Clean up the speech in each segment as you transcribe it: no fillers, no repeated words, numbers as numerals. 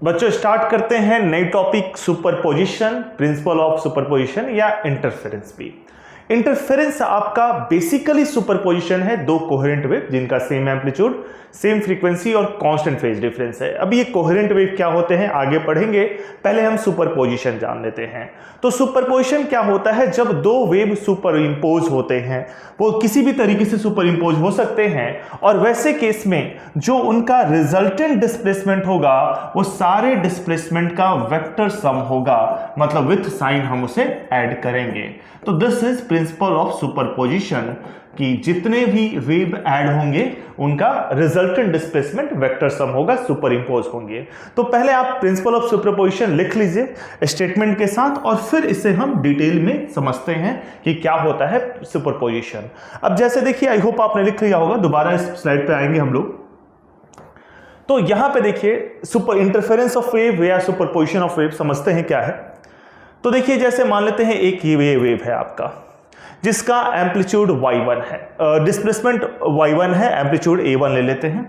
बच्चों स्टार्ट करते हैं नई topic superposition, principle of superposition या इंटरफेरेंस भी। इंटरफेरेंस आपका बेसिकली सुपरपोजिशन है दो कोहेरेंट वेव जिनका सेम एम्पलीट्यूड, सेम फ्रीक्वेंसी और कांस्टेंट फेज डिफरेंस है। अब ये कोहेरेंट वेव क्या होते हैं आगे पढ़ेंगे, पहले हम सुपरपोजिशन जान लेते हैं। तो सुपरपोजिशन क्या होता है, जब दो वेव सुपर इम्पोज होते हैं, वो किसी भी तरीके से सुपर इम्पोज हो सकते हैं और वैसे केस में जो उनका रिजल्टेंट डिस्प्लेसमेंट होगा वो सारे डिस्प्लेसमेंट का वेक्टर सम होगा, मतलब विथ साइन हम उसे ऐड करेंगे। तो this is principle of superposition कि जितने भी वेव ऐड होंगे उनका रिजल्टेंट डिस्प्लेसमेंट वेक्टर सम होगा, सुपर इंपोज होंगे। तो पहले आप प्रिंसिपल ऑफ सुपरपोजिशन लिख लीजिए स्टेटमेंट के साथ और फिर इसे हम डिटेल में समझते हैं कि क्या होता है सुपरपोजिशन। अब जैसे देखिए, आई होप आपने लिख लिया होगा, दोबारा इस स्लाइड पे आएंगे हम लोग। तो यहां पे देखिए सुपर इंटरफेरेंस ऑफ वेव या सुपरपोजिशन ऑफ वेव समझते हैं क्या है। तो देखिए जैसे मान लेते हैं एक ये वेव है आपका जिसका एम्पलीट्यूड y1 है, डिस्प्लेसमेंट y1 है, एम्पलीट्यूड a1 ले लेते हैं।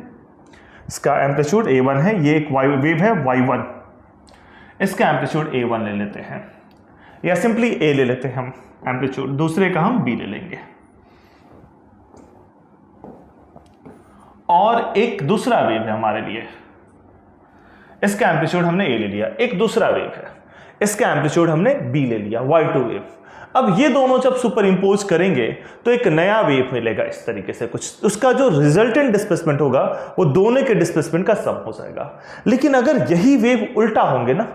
इसका एम्पलीट्यूड a1 है, ये एक वेव है y1, इसका एम्पलीट्यूड a1 ले लेते हैं, या सिंपली a ले लेते हैं हम एम्पलीट्यूड, दूसरे का हम b ले लेंगे। और एक दूसरा वेव है हमारे लिए, इसका एम्पलीट्यूड हमने a ले लिया। एक दूसरा वेव है, इसका एम्पलीट्यूड हमने b ले लिया, y2 वेव। अब ये दोनों जब सुपर इंपोज करेंगे तो एक नया वेव मिलेगा इस तरीके से कुछ, उसका जो रिजल्टेंट डिस्प्लेसमेंट होगा वो दोनों के डिस्प्लेसमेंट का सम हो जाएगा। लेकिन अगर यही वेव उल्टा होंगे ना,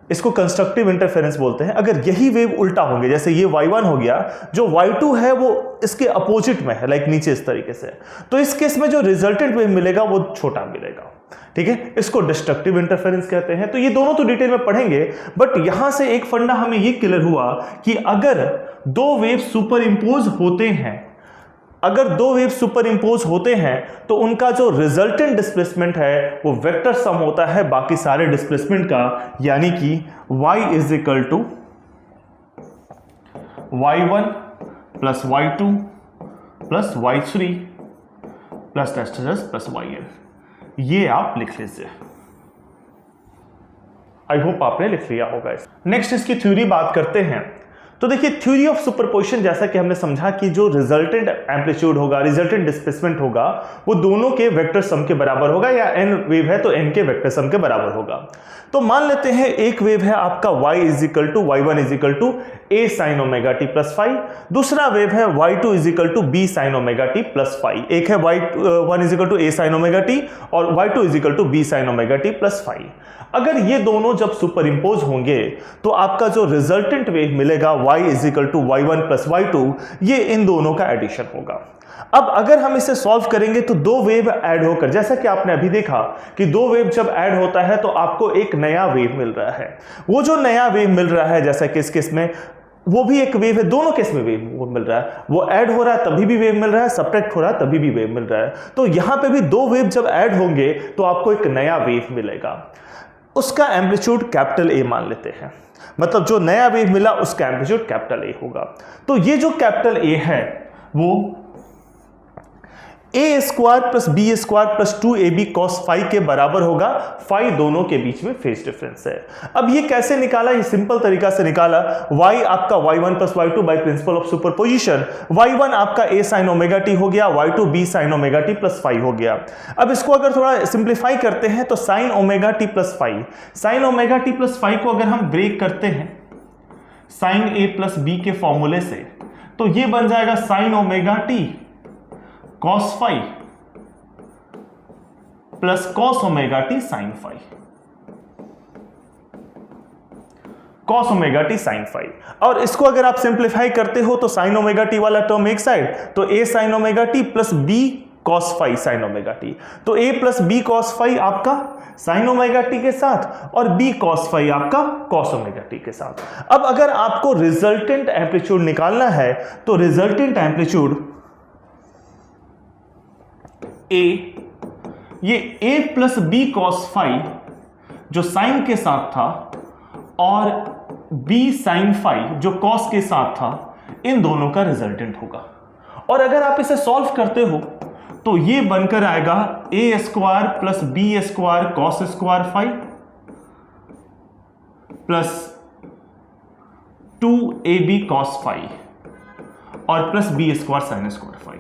इसको कंस्ट्रक्टिव इंटरफेरेंस बोलते हैं, अगर यही वेव उल्टा होंगे, जैसे ये y1 हो गया, जो y2 है वो इसके अपोजिट में है, लाइक नीचे इस तरीके से, तो इस केस में जो रिजल्टेंट वेव मिलेगा वो छोटा मिलेगा। ठीक है, इसको डिस्ट्रक्टिव इंटरफेरेंस कहते हैं। तो ये दोनों तो डिटेल में पढ़ेंगे, बट यहां से एक फंडा हमें ये क्लियर हुआ कि अगर दो वेव सुपर इंपोज होते हैं, अगर दो वेव सुपर इंपोज होते हैं तो उनका जो रिजल्टेंट डिस्प्लेसमेंट है वो वेक्टर सम होता है बाकी सारे डिस्प्लेसमेंट का, यानी कि y is equal to y1 plus y2 plus y3 plus plus yn। ये आप लिख लीजिए, आई होप आपने लिख लिया होगा। नेक्स्ट इसकी थ्योरी बात करते हैं। तो देखिए थ्योरी ऑफ सुपरपोजिशन, जैसा कि हमने समझा कि जो रिजल्टेंट एम्पलीट्यूड होगा, रिजल्टेंट डिस्प्लेसमेंट होगा, वो दोनों के वेक्टर सम के बराबर होगा, या n वेव है तो n के वेक्टर सम के बराबर होगा। तो मान लेते हैं एक वेव है आपका y is equal to y1 is equal to a sin omega t plus 5, दूसरा वेव है y2 is equal to b sin omega t plus 5। एक है y1 is equal to a sin omega t और y2 is equal to b sin omega t plus 5। अगर ये दोनों जब super impose होंगे तो आपका जो रिजल्टेंट वेव मिलेगा y is equal to y1 plus y2, ये इन दोनों का एडिशन होगा। अब अगर हम इसे सॉल्व करेंगे तो दो वेव ऐड होकर, जैसा कि आपने अभी देखा कि दो वेव जब ऐड होता है तो आपको एक नया वेव मिल रहा है। वो जो नया वेव मिल रहा है, जैसा कि इस केस में वो भी एक वेव है, दोनों केस में वेव वो मिल रहा है, वो ऐड हो रहा है तभी भी वेव मिल रहा है, सब्ट्रैक्ट हो रहा है तभी भी वेव मिल रहा है। तो यहां पे भी दो वेव जब ऐड होंगे तो आपको एक नया वेव मिलेगा, उसका एम्पलीट्यूड कैपिटल A मान लेते हैं, मतलब जो नया वेव मिला उसका एम्पलीट्यूड कैपिटल A होगा। तो ये जो कैपिटल A है वो a square plus B square plus 2ab cos phi के बराबर होगा। फाई दोनों के बीच में फेज डिफरेंस है। अब ये कैसे निकाला, ये सिंपल तरीका से निकाला। y आपका y1 plus y2 by principle of superposition, y1 आपका a sin ओमेगा t हो गया, y2 b sin omega t plus 5 हो गया। अब इसको अगर थोड़ा सिंप्लीफाई करते हैं तो sin omega t plus 5, sin omega t plus 5 को अगर हम ब्रेक करते हैं sin a प्लस b के फॉर्मूले से, तो ये बन जाएगा sin omega t cos phi plus cos omega t sin phi, cos omega t sin phi. और इसको अगर आप सिंप्लीफाई करते हो तो sin ओमेगा t वाला टर्म एक साइड, तो a sin omega t plus b cos phi sin omega t, तो a plus b cos phi आपका sin ओमेगा t के साथ और b cos फाई आपका cos ओमेगा t के साथ। अब अगर आपको रिजल्टेंट एम्पलीट्यूड निकालना है तो रिजल्टेंट एम्पलीट्यूड a, ये a plus B cos phi जो साइन के साथ था और b साइन फाई जो कॉस के साथ था, इन दोनों का रिजल्टेंट होगा। और अगर आप इसे सॉल्व करते हो तो ये बनकर आएगा a square plus B square cos square phi plus 2ab cos phi और plus B square sine square phi.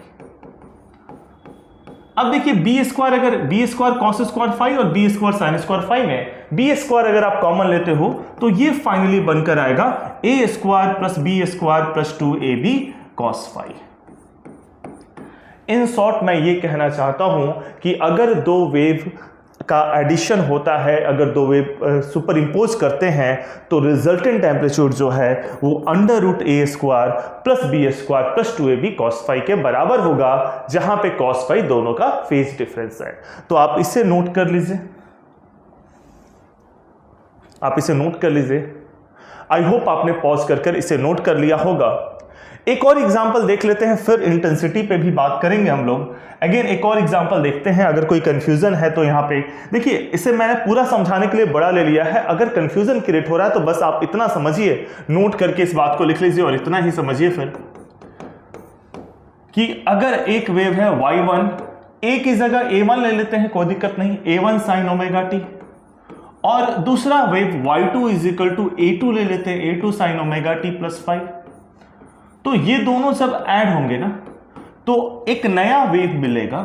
अब देखिए बी स्क्वायर, अगर B square cos square phi और B square sine square phi में बी स्क्वायर अगर आप common लेते हो तो ये फाइनली बनकर आएगा A square plus B square plus 2ab cos phi. In short मैं ये कहना चाहता हूं कि अगर दो वेव का एडिशन होता है, अगर दो वेव सुपर इंपोज करते हैं तो रिजल्टेंट एम्पलीट्यूड जो है वो under root A square plus B square plus 2ab cos phi के बराबर होगा, जहां पे cos फाई दोनों का फेज डिफरेंस है। तो आप इसे नोट कर लीजिए, आप इसे नोट कर लीजिए। आई होप आपने पॉज कर इसे नोट कर लिया होगा। एक और एग्जांपल देख लेते हैं, फिर इंटेंसिटी पे भी बात करेंगे हम लोग। अगेन एक और एग्जांपल देखते हैं, अगर कोई कंफ्यूजन है तो यहाँ पे देखिए, इसे मैंने पूरा समझाने के लिए बड़ा ले लिया है। अगर कंफ्यूजन क्रिएट हो रहा है तो बस आप इतना समझिए, नोट करके इस बात को लिख लीजिए और इतना ही समझिए फिर कि अगर एक वेव है y1, a की जगह a1 ले लेते हैं, कोई दिक्कत नहीं, a1 साइन ओमेगा टी, और दूसरा wave y2 is equal to a2 ले लेते हैं, a2 sine omega T plus 5। तो ये दोनों सब ऐड होंगे ना, तो एक नया वेव मिलेगा,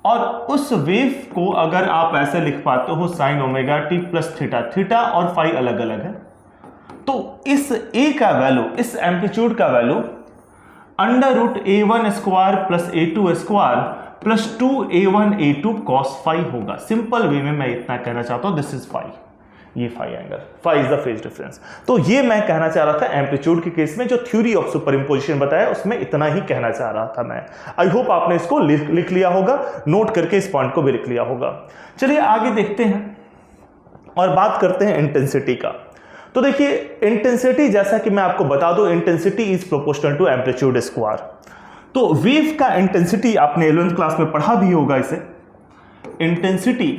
और उस वेव को अगर आप ऐसे लिख पाते हो sine omega T plus theta, theta और फाई अलग अलग है, तो इस ए का वैल्यू, इस एम्पलीट्यूड का value under root a1 square plus a2 square plus 2a1 a2 cos phi होगा। सिंपल वे में मैं इतना कहना चाहता हूं, दिस इज फाई, ये phi angle, phi is the phase difference. तो ये मैं कहना चाह रहा था एम्पलीट्यूड के केस में, जो थ्योरी ऑफ सुपर इंपोजिशन बताया उसमें इतना ही कहना चाह रहा था मैं। आई होप आपने इसको लिख लिया होगा, नोट करके इस पॉइंट को भी लिख लिया होगा। चलिए आगे देखते हैं और बात करते हैं इंटेंसिटी का। तो देखिए इंटेंसिटी, जैसा कि मैं आपको बता दूं, intensity is proportional to amplitude square. तो वेव का इंटेंसिटी आपने 11th क्लास में पढ़ा भी होगा इसे, intensity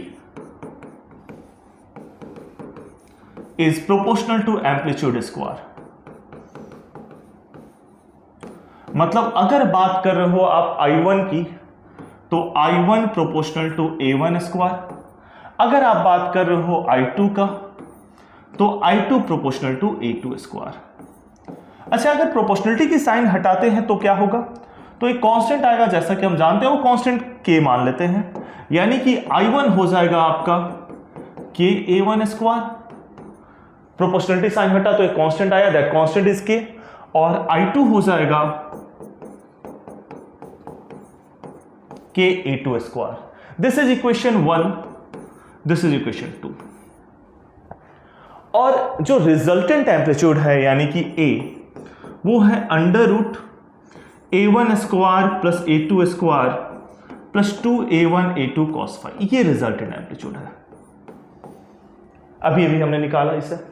is proportional to amplitude square। मतलब अगर बात कर रहे हो आप I1 की तो I1 proportional to A1 square, अगर आप बात कर रहे हो I2 का तो I2 proportional to A2 square. अच्छा, अगर प्रोपोर्शनलिटी की साइन हटाते हैं तो क्या होगा, तो एक कांस्टेंट आएगा, जैसा कि हम जानते हैं वो कांस्टेंट K मान लेते हैं, यानी कि I1 हो जाएगा आपका K A1 square, proportionality sign हटा तो एक कांस्टेंट आया, दैट कांस्टेंट इज के, और I2 हो जाएगा K A2 square. This is equation 1, this is equation 2। और जो रिजल्टेंट एम्पलीट्यूड है यानी कि A, वो है under root A1 square plus A2 square plus 2A1 A2 cos phi, ये रिजल्टेंट एम्पलीट्यूड है। अभी हमने निकाला इसे।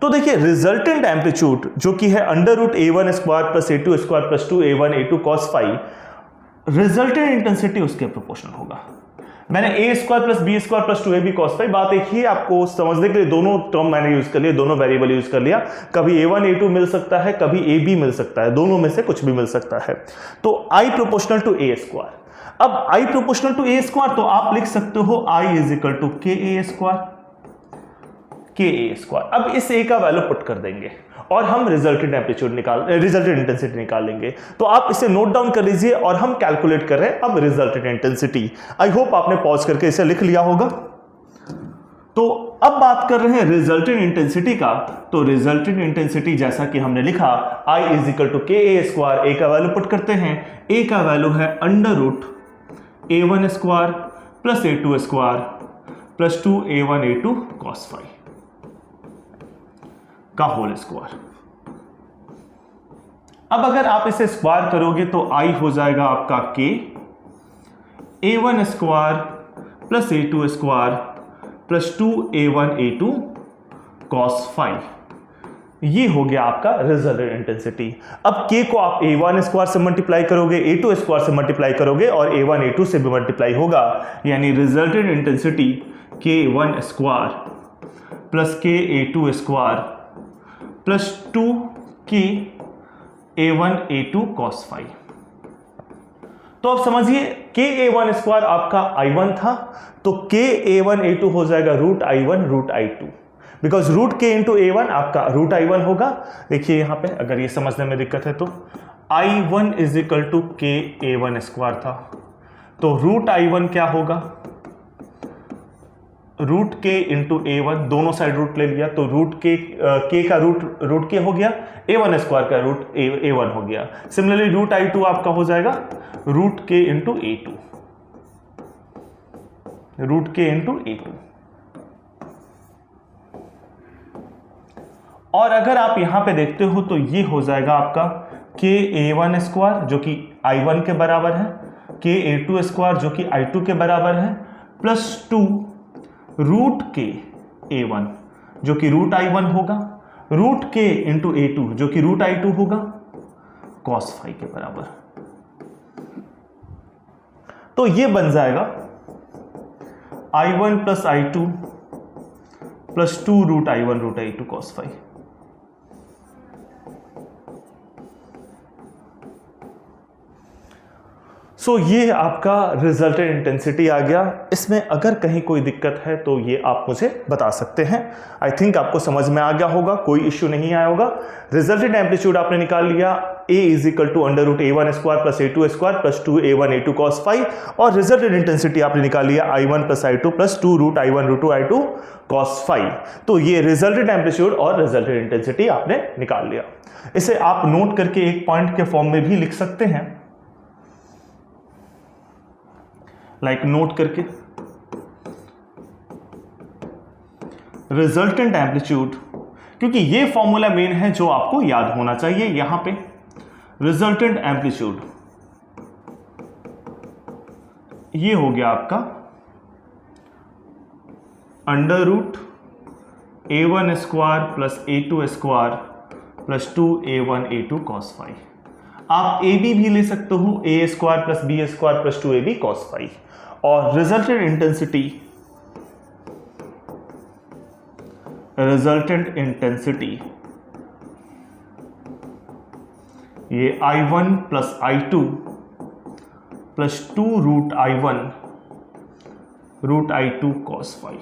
तो देखिए रिजल्टेंट एम्पलीट्यूड जो कि है under root A1 square plus A2 square plus 2A1 A2 cos phi, resultant intensity उसके प्रोपोर्शनल होगा। मैंने a square plus B square plus 2ab cos phi, बात एक ही आपको समझने के लिए दोनों टर्म मैंने यूज कर लिया, दोनों वेरिएबल यूज कर लिया। कभी a1 a2 मिल सकता है, कभी ab मिल सकता है, दोनों में से कुछ भी मिल सकता है। तो i proportional to a square. अब i proportional to a square, तो आप लिख सकते हो i इज इक्वल टू के ए स्क्वायर, के ए स्क्वायर। अब इस a का वैल्यू पुट कर देंगे और हम रिजल्टेंट इंटेंसिटी निकाल लेंगे। तो आप इसे नोट डाउन कर लीजिए और हम कैलकुलेट कर रहे हैं अब रिजल्टेंट इंटेंसिटी। आई होप आपने पॉज करके इसे लिख लिया होगा। तो अब बात कर रहे हैं रिजल्टेंट इंटेंसिटी का। तो रिजल्टेंट इंटेंसिटी जैसा कि हमने लिखा I इज इक्वल टू के ए स्क्वायर, ए का वैल्यू पुट करते हैं। ए का वैल्यू है under root A1 square plus A2 square plus 2A1 A2 cos phi का होल स्क्वायर। अब अगर आप इसे स्क्वायर करोगे तो I हो जाएगा आपका K A1 square plus A2 square plus 2A1 A2 cos phi. ये हो गया आपका रिजल्टेंट इंटेंसिटी। अब K को आप A1 स्क्वायर से मल्टीप्लाई करोगे, A2 स्क्वायर से मल्टीप्लाई करोगे और A1 A2 से भी मल्टीप्लाई होगा, यानी resultant intensity K1 square plus K A2 square plus 2K A1 A2 cos phi. तो अब समझिए K A1 स्क्वायर आपका I1 था, तो K A1 A2 हो जाएगा root I1 root I2। Because root के इंटू A1 आपका रूट I1 होगा। देखिए यहाँ पे अगर ये समझने में दिक्कत है तो I1 इज इक्वल टू के A1 स्क्वायर था, तो रूट I1 क्या होगा, रूट के इंटू A1, दोनों साइड रूट ले लिया तो रूट के का रूट के हो गया, A1 स्क्वायर का रूट A1 हो गया। सिमिलरली रूट I2 आपका हो जाएगा रूट के इंटू A2, रूट के इंटू A2। और अगर आप यहां पे देखते हो तो ये हो जाएगा आपका के A1 स्क्वायर जो कि I1 के बराबर है, के A2 स्क्वायर जो कि I2 के बराबर है, प्लस 2 रूट के A1 जो कि रूट I1 होगा, रूट के इंटू A2 जो कि रूट I2 होगा, cos फाई के बराबर। तो ये बन जाएगा I1 plus I2 plus 2 root I1 root I2 cos phi. So ये आपका रिजल्टेंट इंटेंसिटी आ गया। इसमें अगर कहीं कोई दिक्कत है तो ये आप मुझे बता सकते हैं। आई थिंक आपको समझ में आ गया होगा, कोई इश्यू नहीं आया होगा। रिजल्टेंट एम्पलीट्यूड आपने निकाल लिया, A is equal to under root A1 square plus A2 square plus 2A1 A2 cos phi, और रिजल्टेंट इंटेंसिटी आपने निकाल लिया I1 plus I2 plus 2 root I1 root I2 cos phi. तो ये रिजल्टेंट एम्पलीट्यूड और रिजल्टेंट इंटेंसिटी आपने निकाल लिया। इसे आप नोट करके एक पॉइंट के फॉर्म में भी लिख सकते हैं, लाइक नोट करके रिजल्टेंट एम्पलीट्यूड, क्योंकि ये फॉर्मूला मेन है जो आपको याद होना चाहिए। यहां पे रिजल्टेंट एम्पलीट्यूड ये हो गया आपका under root A1 square plus A2 square plus 2A1 A2 cos phi. आप AB भी ले सकते हो, A square plus B square plus 2AB cos phi. और रिजल्टेंट इंटेंसिटी ये I1 plus I2 plus 2 root I1 root I2 cos phi.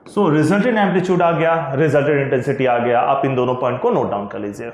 So resultant amplitude आ गया, resultant intensity आ गया। आप इन दोनों पॉइंट को नोट डाउन कर लीजिए।